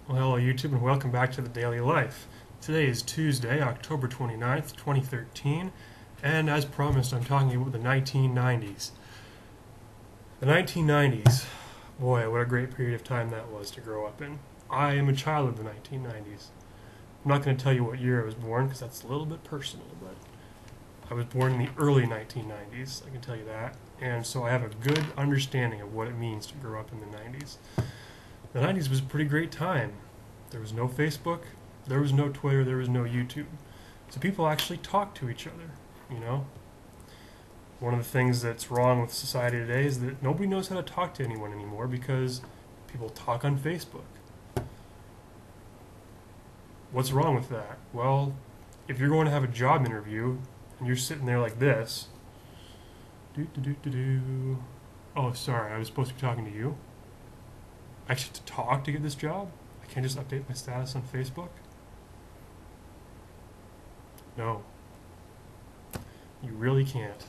Well, hello YouTube and welcome back to the Daily Life. Today is Tuesday, October 29th, 2013, and as promised I'm talking about the 1990s. The 1990s, boy, what a great period of time that was to grow up in. I am a child of the 1990s. I'm not going to tell you what year I was born because that's a little bit personal, but I was born in the early 1990s, I can tell you that, and so I have a good understanding of what it means to grow up in the 90s. The 90s was a pretty great time. There was no Facebook, there was no Twitter, there was no YouTube. So people actually talked to each other, you know? One of the things that's wrong with society today is that nobody knows how to talk to anyone anymore because people talk on Facebook. What's wrong with that? Well, if you're going to have a job interview and you're sitting there like this, oh, sorry, I was supposed to be talking to you. I actually have to talk to get this job? I can't just update my status on Facebook? No. You really can't.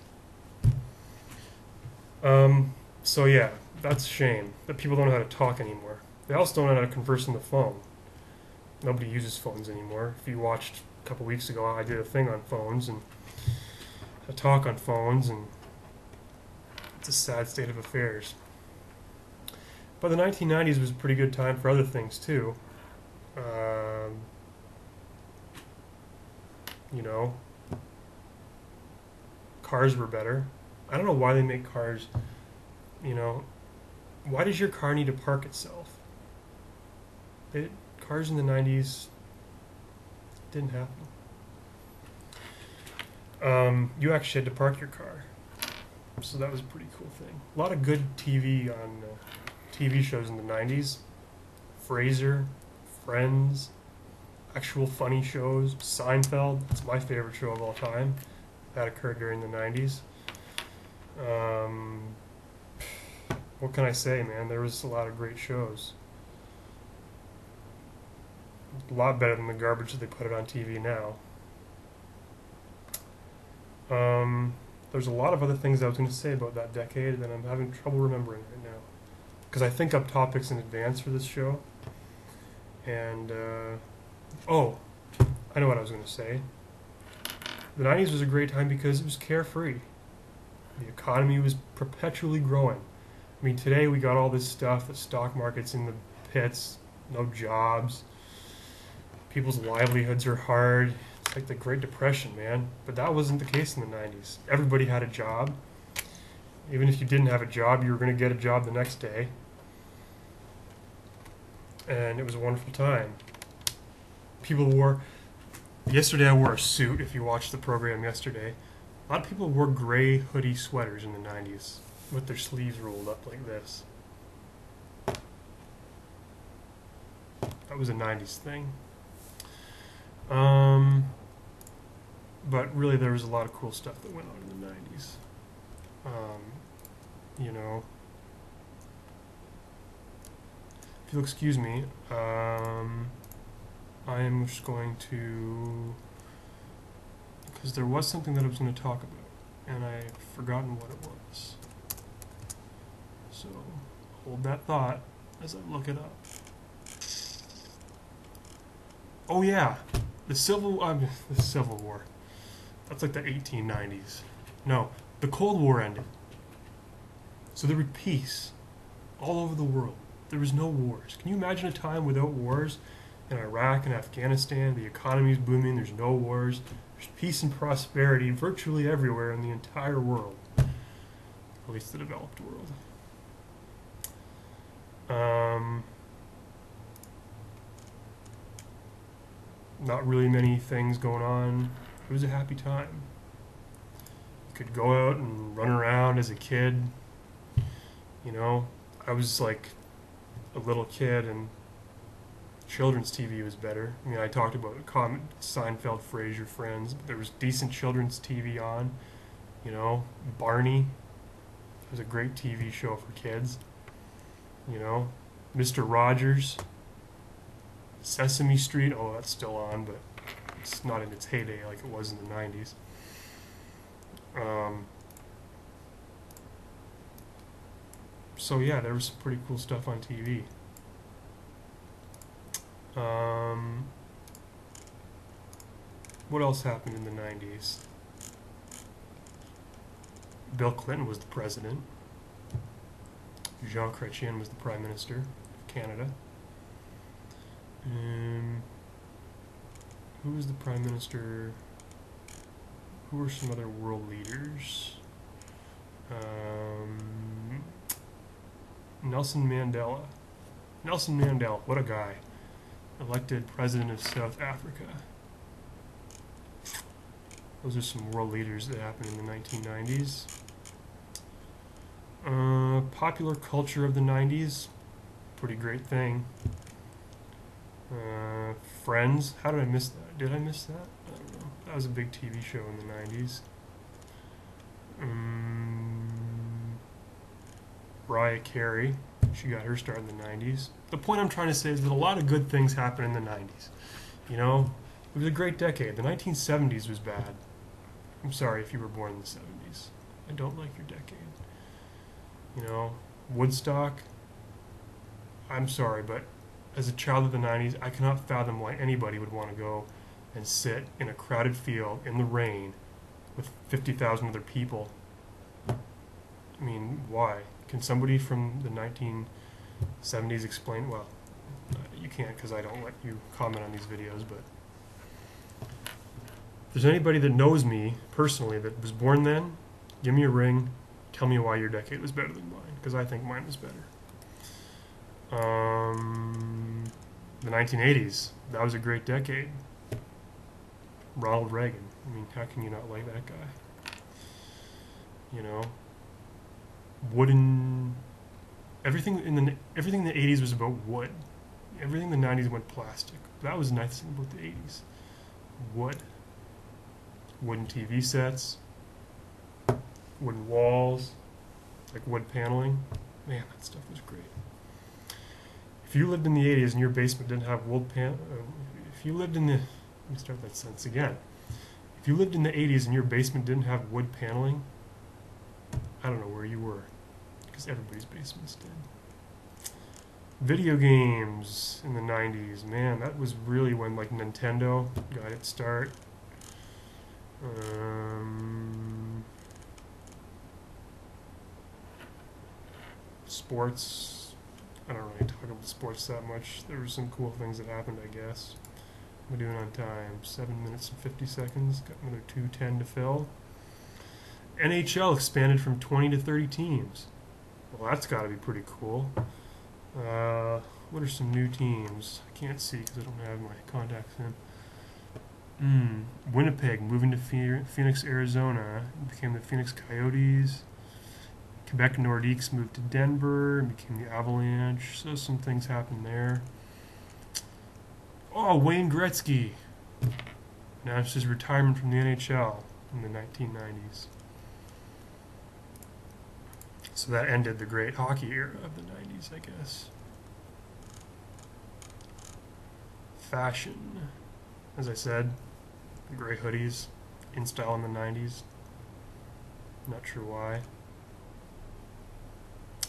So yeah, that's a shame that people don't know how to talk anymore. They also don't know how to converse on the phone. Nobody uses phones anymore. If you watched a couple weeks ago, I did a thing on phones and a talk on phones, and it's a sad state of affairs. But the 1990s was a pretty good time for other things too. You know, cars were better. I don't know why they make cars, you know, why does your car need to park itself? Cars in the 90s didn't happen. You actually had to park your car. So that was a pretty cool thing. A lot of good TV shows in the 90s. Frasier, Friends, actual funny shows. Seinfeld, it's my favorite show of all time. That occurred during the 90s. What can I say, man? There was a lot of great shows. A lot better than the garbage that they put it on TV now. There's a lot of other things I was going to say about that decade that I'm having trouble remembering right now. Because I think up topics in advance for this show. And, oh, I know what I was going to say. The 90s was a great time because it was carefree. The economy was perpetually growing. I mean, today we got all this stuff, the stock market's in the pits, no jobs, people's livelihoods are hard. It's like the Great Depression, man. But that wasn't the case in the 90s. Everybody had a job. Even if you didn't have a job, you were going to get a job the next day. And it was a wonderful time. Yesterday I wore a suit, if you watched the program yesterday. A lot of people wore gray hoodie sweaters in the 90s with their sleeves rolled up like this. That was a 90s thing. But really there was a lot of cool stuff that went on in the 90s. You know, if you'll excuse me, I am just going to, because there was something that I was going to talk about, and I've forgotten what it was. So, hold that thought as I look it up. Oh yeah, the Civil War. That's like the 1890s. No, the Cold War ended. So there was peace all over the world. There was no wars. Can you imagine a time without wars? In Iraq and Afghanistan, the economy's booming, there's no wars. There's peace and prosperity virtually everywhere in the entire world. At least the developed world. Not really many things going on. It was a happy time. You could go out and run around as a kid. You know, I was like a little kid and children's TV was better. I mean, I talked about Seinfeld, Frasier, Friends, but there was decent children's TV on. You know, Barney. It was a great TV show for kids. You know, Mr. Rogers. Sesame Street, oh, that's still on, but it's not in its heyday like it was in the 90s. So yeah, there was some pretty cool stuff on TV. Um, what else happened in the 90s? Bill Clinton was the president. Jean Chrétien was the Prime Minister of Canada. Who was the Prime Minister? Who were some other world leaders? Nelson Mandela. Nelson Mandela, what a guy. Elected President of South Africa. Those are some world leaders that happened in the 1990s. Popular culture of the 90s. Pretty great thing. Friends. How did I miss that? Did I miss that? I don't know. That was a big TV show in the 90s. Mariah Carey. She got her start in the 90s. The point I'm trying to say is that a lot of good things happened in the 90s. You know, it was a great decade. The 1970s was bad. I'm sorry if you were born in the 70s. I don't like your decade. You know, Woodstock. I'm sorry, but as a child of the 90s, I cannot fathom why anybody would want to go and sit in a crowded field in the rain with 50,000 other people. I mean, why? Can somebody from the 1970s explain? Well, you can't because I don't let you comment on these videos, but if there's anybody that knows me personally that was born then, give me a ring, tell me why your decade was better than mine, because I think mine was better. The 1980s, that was a great decade. Ronald Reagan. I mean, how can you not like that guy? You know, wooden. Everything in the 80s was about wood. Everything in the 90s went plastic. That was the nice thing about the 80s. Wood. Wooden TV sets. Wooden walls. Like wood paneling. Man, that stuff was great. If you lived in the 80s and your basement didn't have wood if you lived in the... Let me start that sentence again. If you lived in the 80s and your basement didn't have wood paneling, I don't know where you were, because everybody's basements did. Video games in the 90s, man, that was really when like Nintendo got its start. Sports, I don't really talk about sports that much. There were some cool things that happened, I guess. We're doing on time. 7 minutes and 50 seconds. Got another 2:10 to fill. NHL expanded from 20 to 30 teams. Well, that's got to be pretty cool. What are some new teams? I can't see because I don't have my contacts in. Winnipeg moving to Phoenix, Arizona. Became the Phoenix Coyotes. Quebec Nordiques moved to Denver and became the Avalanche. So some things happened there. Oh, Wayne Gretzky announced his retirement from the NHL in the 1990s. So that ended the great hockey era of the 90s, I guess. Fashion. As I said, gray hoodies, in style in the 90s. Not sure why.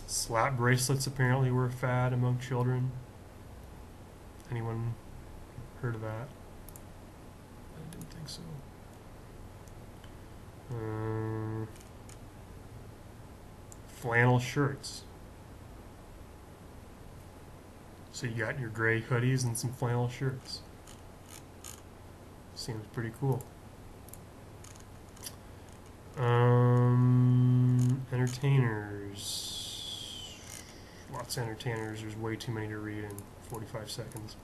Slap bracelets apparently were a fad among children. Anyone heard of that? I didn't think so. Flannel shirts. So you got your gray hoodies and some flannel shirts. Seems pretty cool. Entertainers. Lots of entertainers. There's way too many to read in 45 seconds.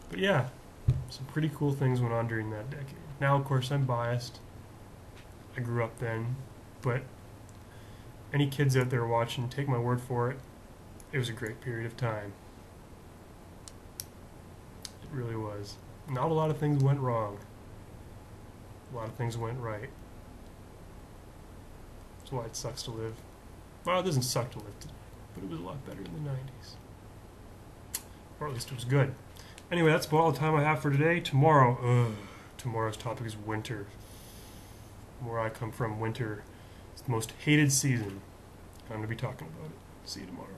But yeah, some pretty cool things went on during that decade. Now, of course, I'm biased. I grew up then. But any kids out there watching, take my word for it. It was a great period of time. It really was. Not a lot of things went wrong. A lot of things went right. That's why it sucks to live. Well, it doesn't suck to live today, but it was a lot better in the 90s. Or at least it was good. Anyway, that's about all the time I have for today. Tomorrow's topic is winter. Where I come from, winter is the most hated season. I'm going to be talking about it. See you tomorrow.